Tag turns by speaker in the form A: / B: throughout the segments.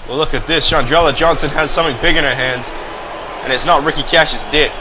A: Well, look at this. Shandrella Johnson has something big in her hands, and it's not Ricky Cash's dick.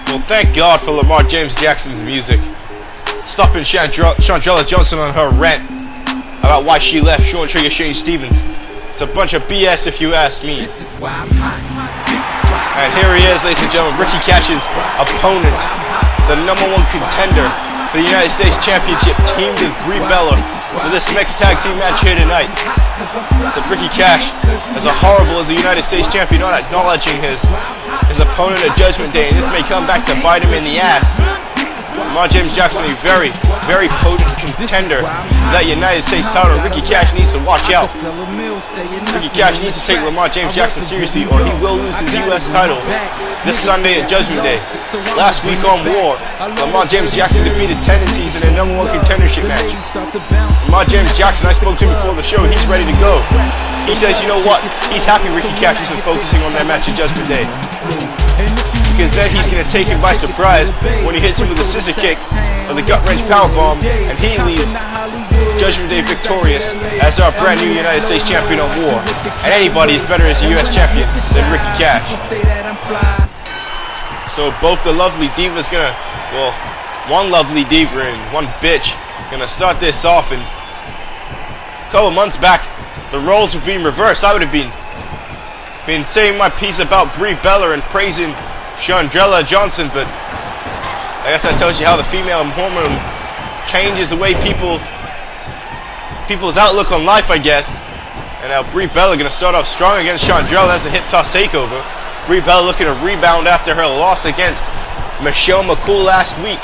A: Well, thank God for Lemar James Jackson's music. Stopping Shandrella Johnson on her rant about why she left Sean Trigger Shane Stevens. It's a bunch of BS if you ask me. And here he is, ladies and gentlemen, Ricky Cash's opponent, the #1 contender for the United States Championship, teamed with Brie for this mixed tag team match here tonight. So Ricky Cash, as horrible as the United States champion, not acknowledging his opponent at Judgment Day, and this may come back to bite him in the ass. Lemar James Jackson, a very, very potent contender for that United States title. Ricky Cash needs to watch out. Ricky Cash needs to take Lemar James Jackson seriously, or he will lose his U.S. title this Sunday at Judgment Day. Last week on War, Lemar James Jackson defeated Tendanciz in a #1 contendership match. Lemar James Jackson, I spoke to him before the show, he's ready to go. He says, you know what, he's happy Ricky Cash isn't focusing on that match at Judgment Day, because then he's going to take him by surprise when he hits him with a scissor kick or the gut-wrench powerbomb, and he leaves Judgment Day victorious as our brand new United States champion on War. And anybody is better as a U.S. champion than Ricky Cash. So both the lovely divas gonna, well, one lovely diva and one bitch gonna start this off. And a couple months back, the roles were being reversed. I would have been saying my piece about Brie and praising Shandrella Johnson, but I guess that tells you how the female hormone changes the way people's outlook on life, I guess. And now Brie gonna start off strong against Shandrella as a hip toss takeover. Brie looking to rebound after her loss against McCool last week.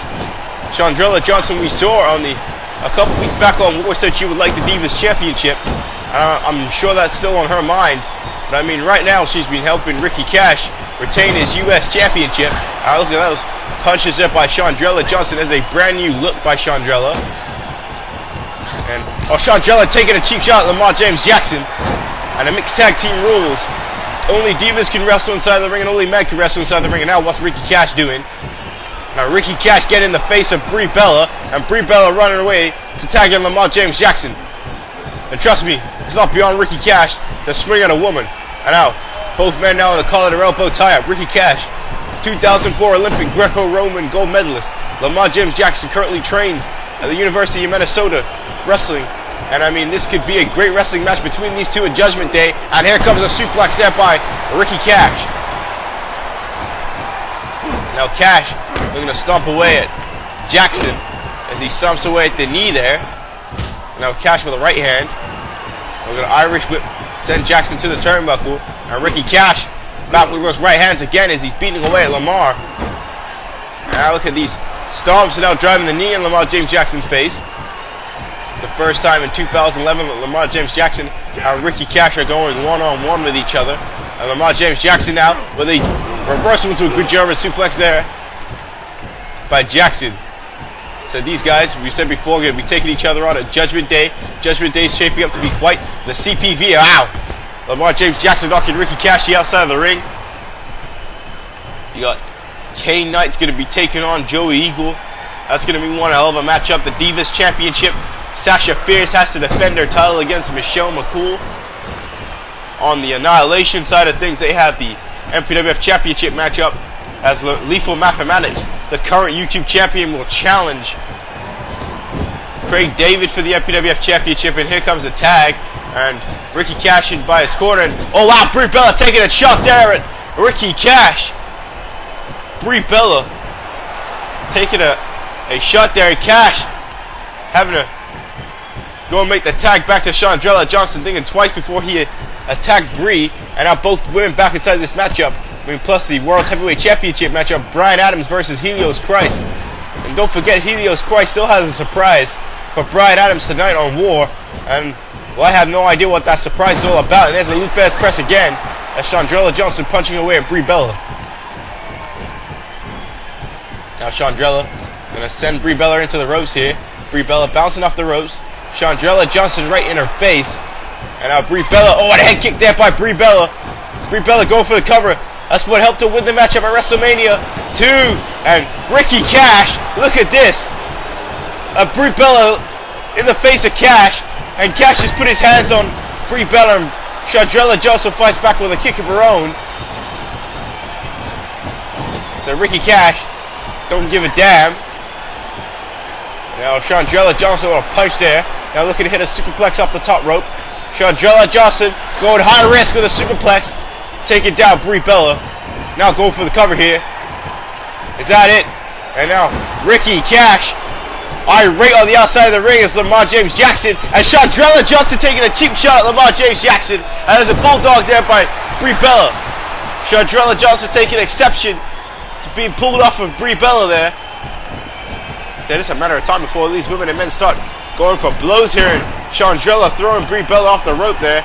A: Shandrella Johnson, we saw a couple weeks back on War, said she would like the Divas Championship. I'm sure that's still on her mind. But I mean, right now she's been helping Ricky Cash retain his U.S. Championship. Look at those punches there by Shandrella Johnson. As a brand new look by Shandrella. And Shandrella taking a cheap shot at Lemar James Jackson. And the mixed tag team rules. Only divas can wrestle inside the ring, and only men can wrestle inside the ring. And now what's Ricky Cash doing? Now Ricky Cash getting in the face of Brie and Brie running away to tag in Lemar James Jackson. And trust me, it's not beyond Ricky Cash to swing at a woman. And now, both men now in the collar to elbow tie-up. Ricky Cash, 2004 Olympic Greco-Roman gold medalist. Lemar James Jackson currently trains at the University of Minnesota wrestling. And I mean, this could be a great wrestling match between these two at Judgment Day. And here comes a suplex there by Ricky Cash. Now Cash looking to stomp away at Jackson as he stomps away at the knee there. Now Cash with a right hand. We're going to Irish whip, send Jackson to the turnbuckle. And Ricky Cash back with those right hands again as he's beating away at Lemar. Now look at these stomps now driving the knee in Lemar James Jackson's face. It's the first time in 2011 that Lemar James Jackson and Ricky Cash are going one-on-one with each other. And Lemar James Jackson now with a reversal into a good German suplex there by Jackson. So these guys, we said before, are going to be taking each other on at Judgment Day. Judgment Day is shaping up to be quite the CPV. Ow! Lemar James Jackson knocking Ricky Cash outside of the ring. You got Kane Knight's going to be taking on Joey Eagle. That's going to be one hell of a matchup. The Divas Championship. Sasha Fierce has to defend her title against McCool. On the Annihilation side of things, they have the MPWF Championship matchup as Lethal Mathematics, the current YouTube champion, will challenge Craig David for the MPWF Championship. And here comes the tag, and Ricky Cash in by his corner. And, oh wow, Brie taking a shot there at Ricky Cash. Brie taking a shot there at Cash. having to go and make the tag back to Shandrella. Johnson thinking twice before he attacked Brie. And now both women back inside this matchup. I mean, plus the World's Heavyweight Championship matchup, Brian Adams versus Helios Christ. And don't forget, Helios Christ still has a surprise for Brian Adams tonight on WAR. And, well, I have no idea what that surprise is all about. And there's a loop fast press again. As Shandrella Johnson punching away at Brie Bella. Now Shandrella gonna send Brie Bella into the ropes here. Brie Bella bouncing off the ropes. Shandrella Johnson right in her face. And now Brie Bella, oh, and a head kick there by Brie Bella. Brie Bella going for the cover. That's what helped her win the matchup at WrestleMania 2. And Ricky Cash, look at this. Brie Bella in the face of Cash. And Cash just put his hands on Brie Bella. And Shandrella Johnson fights back with a kick of her own. So Ricky Cash don't give a damn. Now Shandrella Johnson with a punch there. Now looking to hit a superplex off the top rope. Shandrella Johnson going high risk with a superplex. Taking down Brie Bella. Now going for the cover here. Is that it? And now Ricky Cash irate on the outside of the ring as Lemar James Jackson. And Shandrella Johnson taking a cheap shot at Lemar James Jackson. And there's a bulldog there by Brie Bella. Shandrella Johnson taking exception to being pulled off of Brie Bella there. So it's a matter of time before these women and men start going for blows here. And Shandrella throwing Brie Bella off the rope there.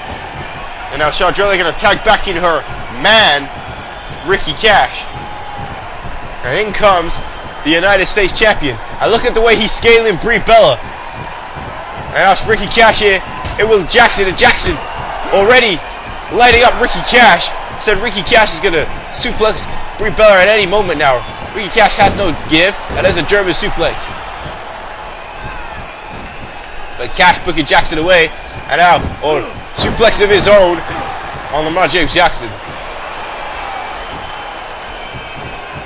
A: And now Shandrella going to tag back in her man, Ricky Cash. And in comes the United States champion. I look at the way he's scaling Brie Bella. And now it's Ricky Cash here. It was Jackson. And Jackson already lighting up Ricky Cash. Said Ricky Cash is going to suplex Brie Bella at any moment now. Ricky Cash has no give. And there's a German suplex. But Cash booking Jackson away. And now, suplex of his own on Lemar James Jackson.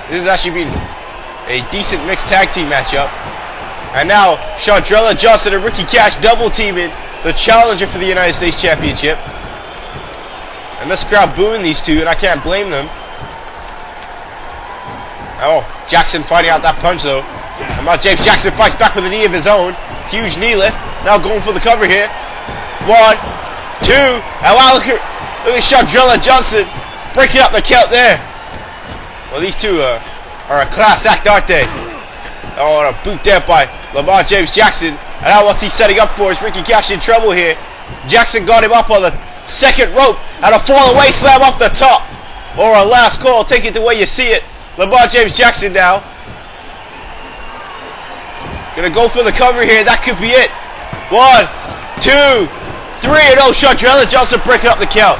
A: This has actually been a decent mixed tag team matchup. And now, Shandrella Johnson and Ricky Cash double teaming the challenger for the United States Championship. And this crowd booing these two, and I can't blame them. Oh, Jackson fighting out that punch though. And now James Jackson fights back with a knee of his own. Huge knee lift. Now going for the cover here. 1, 2, and wow, look at Shandrella Johnson breaking up the count there. Well, these two are a class act, aren't they? Oh, and a boot there by Lemar James Jackson. And now what's he setting up for? Is Ricky Cash in trouble here? Jackson got him up on the second rope and a fall away slam off the top. Or a last call, take it the way you see it. Lemar James Jackson now. Gonna go for the cover here, that could be it. 1, 2, 3, and oh, Shandrella Johnson breaking up the count.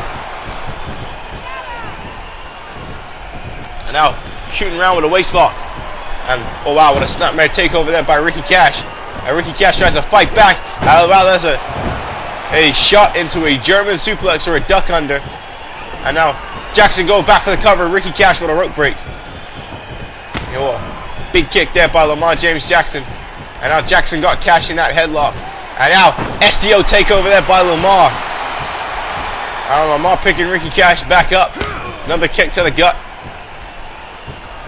A: And now shooting around with a waist lock. And oh wow, what a snapmare takeover there by Ricky Cash. And Ricky Cash tries to fight back. Wow, that's a shot into a German suplex or a duck under. And now Jackson going back for the cover. Ricky Cash with a rope break. You know, big kick there by Lemar James Jackson. And now Jackson got Cash in that headlock. And now STO takeover there by Lemar. And Lemar picking Ricky Cash back up. Another kick to the gut.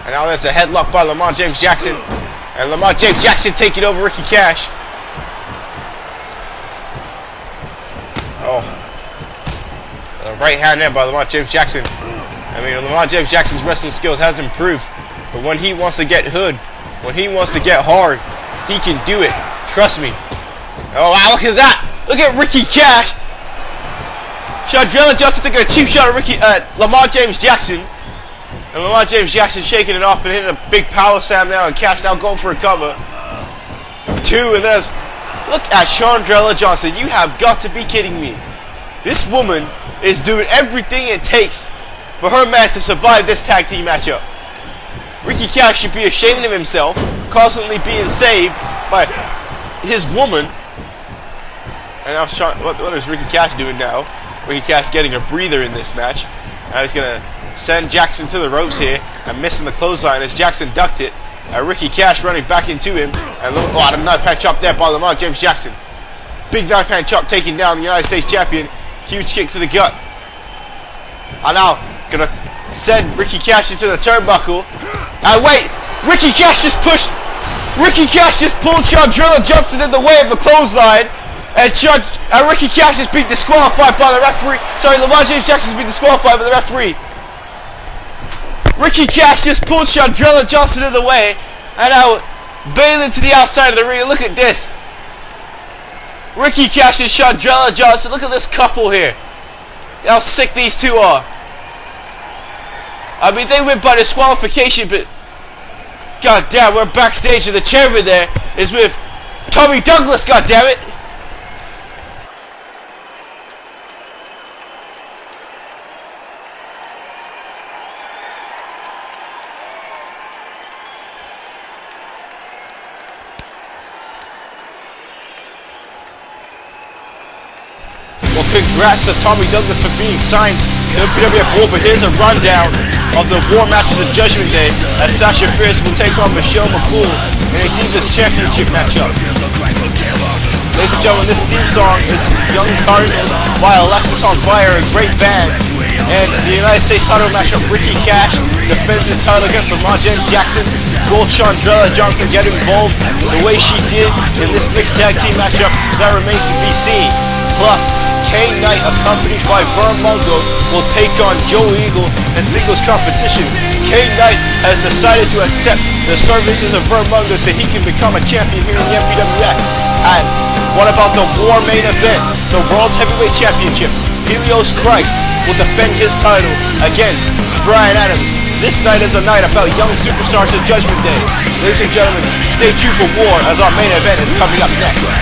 A: And now there's a headlock by Lemar James Jackson. And Lemar James Jackson taking over Ricky Cash. Oh. The right hand there by Lemar James Jackson. I mean, Lemar James Jackson's wrestling skills has improved. But when he wants to get hood, when he wants to get hard, he can do it. Trust me. Oh, wow, look at that. Look at Ricky Cash. Shandrella Johnson taking a cheap shot at Lemar James Jackson. And Lemar James Jackson shaking it off and hitting a big power slam now. And Cash now going for a cover. 2, and there's... Look at Shandrella Johnson. You have got to be kidding me. This woman is doing everything it takes for her man to survive this tag team matchup. Ricky Cash should be ashamed of himself, constantly being saved by his woman. And now, what is Ricky Cash doing now? Ricky Cash getting a breather in this match. Now he's going to send Jackson to the ropes here and missing the clothesline as Jackson ducked it. Ricky Cash running back into him. And a knife hand chop there by Lemar James Jackson. Big knife hand chop taking down the United States champion. Huge kick to the gut. And now going to send Ricky Cash into the turnbuckle. And wait, Ricky Cash just pushed Ricky Cash just pulled Shandrella Johnson in the way of the clothesline. And Ricky Cash has been disqualified by the referee. Sorry, Lemar James Jackson's been disqualified by the referee. Ricky Cash just pulled Shandrella Johnson in the way. And now bailing to the outside of the ring. Look at this. Ricky Cash and Shandrella Johnson. Look at this couple here. How sick these two are. I mean, they went by disqualification, but god damn, we're backstage and the chairman there is with Tommy Douglas, god damn it. Well, congrats to Tommy Douglas for being signed to MPWF WAR, but here's a rundown of the War matches of Judgment Day as Sasha will take on McCool in a Divas Championship matchup. Ladies and gentlemen, this theme song is Young Cardinals by Alexis on Fire, a great band. And the United States title matchup, Ricky Cash defends his title against Lemar James Jackson. Will Shandrella Johnson get involved the way she did in this mixed tag team matchup? That remains to be seen. Plus, Kane Knight, accompanied by Vern Mungo, will take on Joe Eagle in singles competition. Kane Knight has decided to accept the services of Vern Mungo so he can become a champion here in the MPWF. And what about the War main event? The World Heavyweight Championship. Helios Christ will defend his title against Brian Adams. This night is a night about young superstars of Judgment Day. Ladies and gentlemen, stay tuned for War as our main event is coming up next.